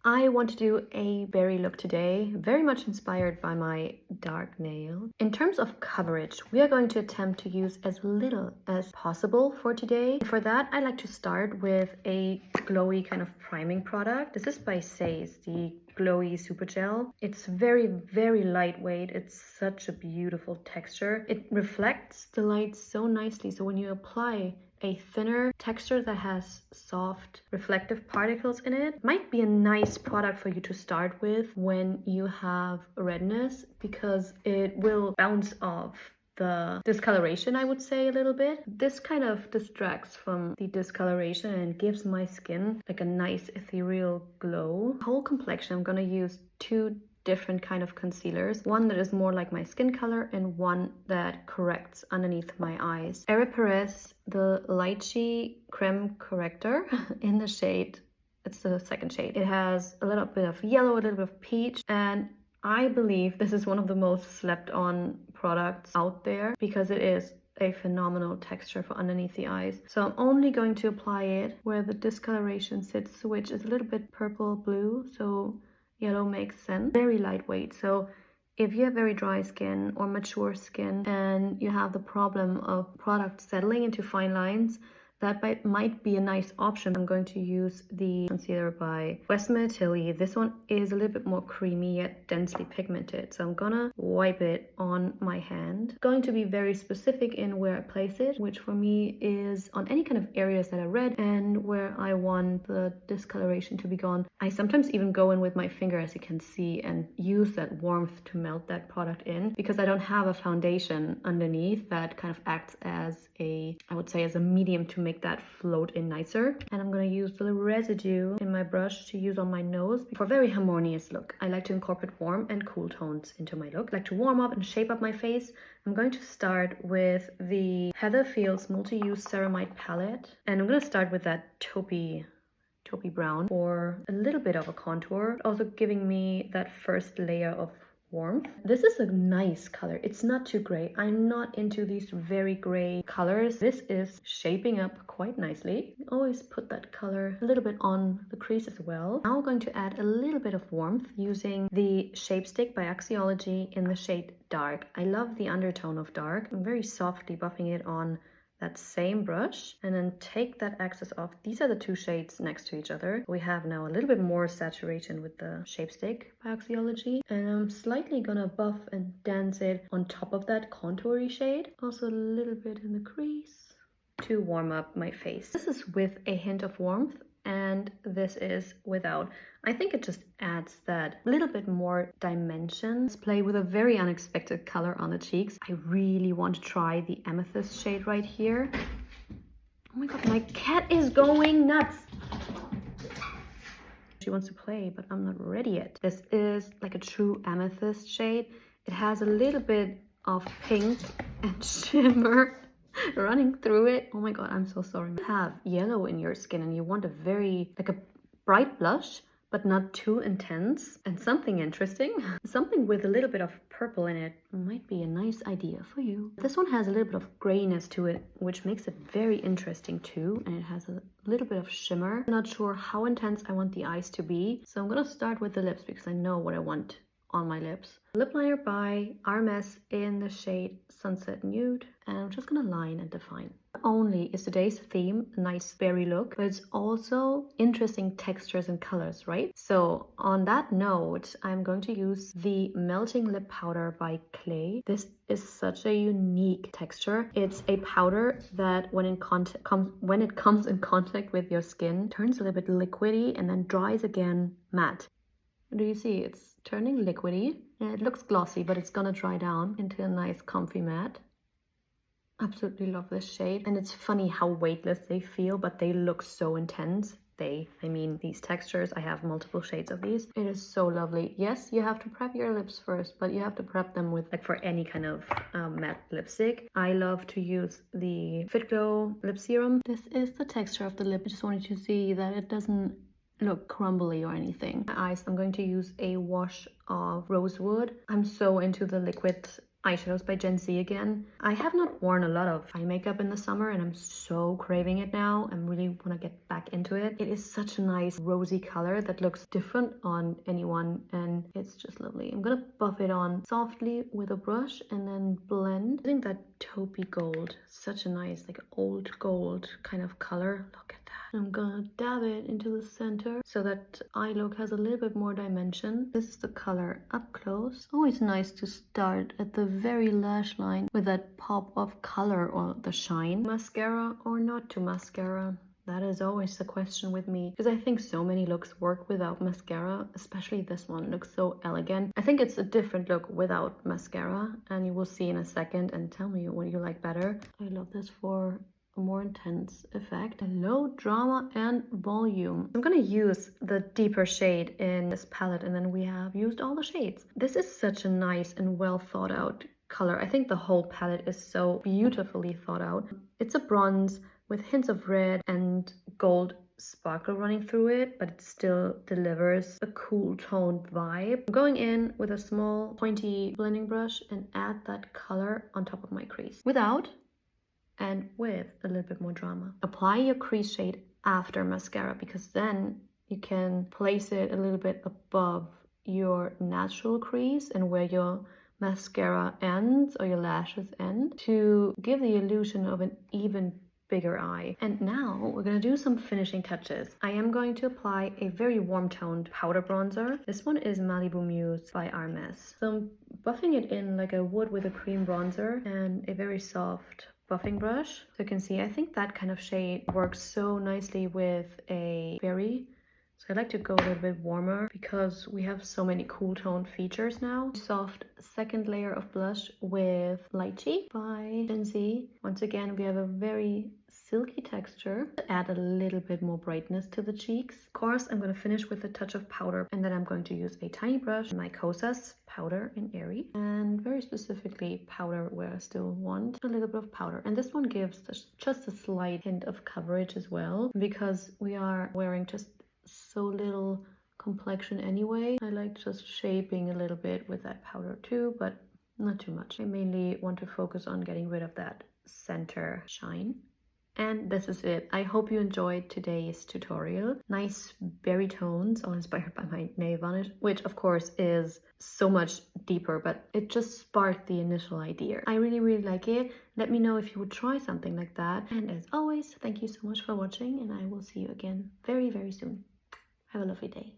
I want to do a berry look today, very much inspired by my dark nail. In terms of coverage, we are going to attempt to use as little as possible for today. For that, I like to start with a glowy kind of priming product. This is by Says, the Glowy Super Gel. It's very, very lightweight. It's such a beautiful texture. It reflects the light so nicely. So when you apply a thinner texture that has soft reflective particles in it, might be a nice product for you to start with when you have redness, because it will bounce off the discoloration, I would say, a little bit. This kind of distracts from the discoloration and gives my skin like a nice ethereal glow. Whole complexion, I'm gonna use two different kind of concealers, one that is more like my skin color and one that corrects underneath my eyes. Perez, the Lychee Creme Corrector in the shade, it's the second shade. It has a little bit of yellow, a little bit of peach, and I believe this is one of the most slept on products out there because it is a phenomenal texture for underneath the eyes. So I'm only going to apply it where the discoloration sits, which is a little bit purple blue, so yellow makes sense. Very lightweight, so if you have very dry skin or mature skin and you have the problem of product settling into fine lines, that might be a nice option. I'm going to use the concealer by Westman Tilly. This one is a little bit more creamy yet densely pigmented. So I'm gonna wipe it on my hand. Going to be very specific in where I place it, which for me is on any kind of areas that are red and where I want the discoloration to be gone. I sometimes even go in with my finger, as you can see, and use that warmth to melt that product in, because I don't have a foundation underneath that kind of acts as a, I would say, as a medium to make that float in nicer. And I'm gonna use the residue in my brush to use on my nose for a very harmonious look. I like to incorporate warm and cool tones into my look. I like to warm up and shape up my face. I'm going to start with the Heather Fields Multi-Use Ceramide Palette, and I'm gonna start with that taupey brown for a little bit of a contour, also giving me that first layer of warmth. This is a nice color. It's not too gray. I'm not into these very gray colors. This is shaping up quite nicely. Always put that color a little bit on the crease as well. Now I'm going to add a little bit of warmth using the Shape Stick by Axiology in the shade Dark. I love the undertone of dark. I'm very softly buffing it on that same brush, and then take that excess off. These are the two shades next to each other. We have now a little bit more saturation with the Shape Stick by Axiology, and I'm slightly gonna buff and dance it on top of that contoury shade. Also a little bit in the crease to warm up my face. This is with a hint of warmth, and this is without. I think it just adds that little bit more dimension. Let's play with a very unexpected color on the cheeks. I really want to try the amethyst shade right here. Oh my god, my cat is going nuts. She wants to play, but I'm not ready yet. This is like a true amethyst shade. It has a little bit of pink and shimmer running through it. Oh my god, I'm so sorry. You have yellow in your skin and you want a very, like a bright blush, but not too intense, and something interesting. Something with a little bit of purple in it might be a nice idea for you. This one has a little bit of grayness to it, which makes it very interesting too, and it has a little bit of shimmer. I'm not sure how intense I want the eyes to be, so I'm gonna start with the lips because I know what I want on my lips. Lip liner by RMS in the shade Sunset Nude, and I'm just gonna line and define. Not only is today's theme a nice berry look, but it's also interesting textures and colors, right? So on that note, I'm going to use the Melting Lip Powder by Clay. This is such a unique texture. It's a powder that when it comes in contact with your skin, turns a little bit liquidy and then dries again matte. Do you see? It's turning liquidy and it looks glossy, but it's gonna dry down into a nice comfy matte. Absolutely love this shade, and it's funny how weightless they feel, but they look so intense. I mean these textures. I have multiple shades of these. It is so lovely. Yes, you have to prep your lips first, but you have to prep them with, like, for any kind of matte lipstick. I love to use the Fit Glow lip serum. This is the texture of the lip. I just wanted you to see that it doesn't look crumbly or anything. My eyes, I'm going to use a wash of Rosewood. I'm so into the liquid eyeshadows by Gen Z again. I have not worn a lot of eye makeup in the summer and I'm so craving it now. I really want to get back into it. It is such a nice rosy color that looks different on anyone and it's just lovely. I'm gonna buff it on softly with a brush and then blend. I think that taupey gold, such a nice like old gold kind of color. Look at that. I'm gonna dab it into the center so that eye look has a little bit more dimension. This is the color up close. Always nice to start at the very lash line with that pop of color or the shine. Mascara or not to mascara? That is always the question with me, because I think so many looks work without mascara, especially this one looks so elegant. I think it's a different look without mascara, and you will see in a second and tell me what you like better. I love this for a more intense effect. Low drama and volume. I'm gonna use the deeper shade in this palette and then we have used all the shades. This is such a nice and well thought out color. I think the whole palette is so beautifully thought out. It's a bronze with hints of red and gold sparkle running through it, but it still delivers a cool toned vibe. I'm going in with a small pointy blending brush and add that color on top of my crease without and with a little bit more drama. Apply your crease shade after mascara because then you can place it a little bit above your natural crease and where your mascara ends or your lashes end to give the illusion of an even bigger eye. And now we're gonna do some finishing touches. I am going to apply a very warm toned powder bronzer. This one is Malibu Muse by Hermes. So I'm buffing it in like I would with a cream bronzer and a very soft buffing brush. So you can see, I think that kind of shade works so nicely with a berry. So I like to go a little bit warmer because we have so many cool toned features now. Soft second layer of blush with Lychee by Gen Z. Once again, we have a very silky texture. Add a little bit more brightness to the cheeks. Of course, I'm going to finish with a touch of powder and then I'm going to use a tiny brush, my Kosas powder in Airy, and very specifically powder where I still want a little bit of powder. And this one gives just a slight hint of coverage as well because we are wearing just so little complexion anyway. I like just shaping a little bit with that powder too, but not too much. I mainly want to focus on getting rid of that center shine. And this is it. I hope you enjoyed today's tutorial. Nice berry tones, all inspired by my nail varnish, which of course is so much deeper, but it just sparked the initial idea. I really like it. Let me know if you would try something like that. And as always, thank you so much for watching and I will see you again very soon. Have a lovely day.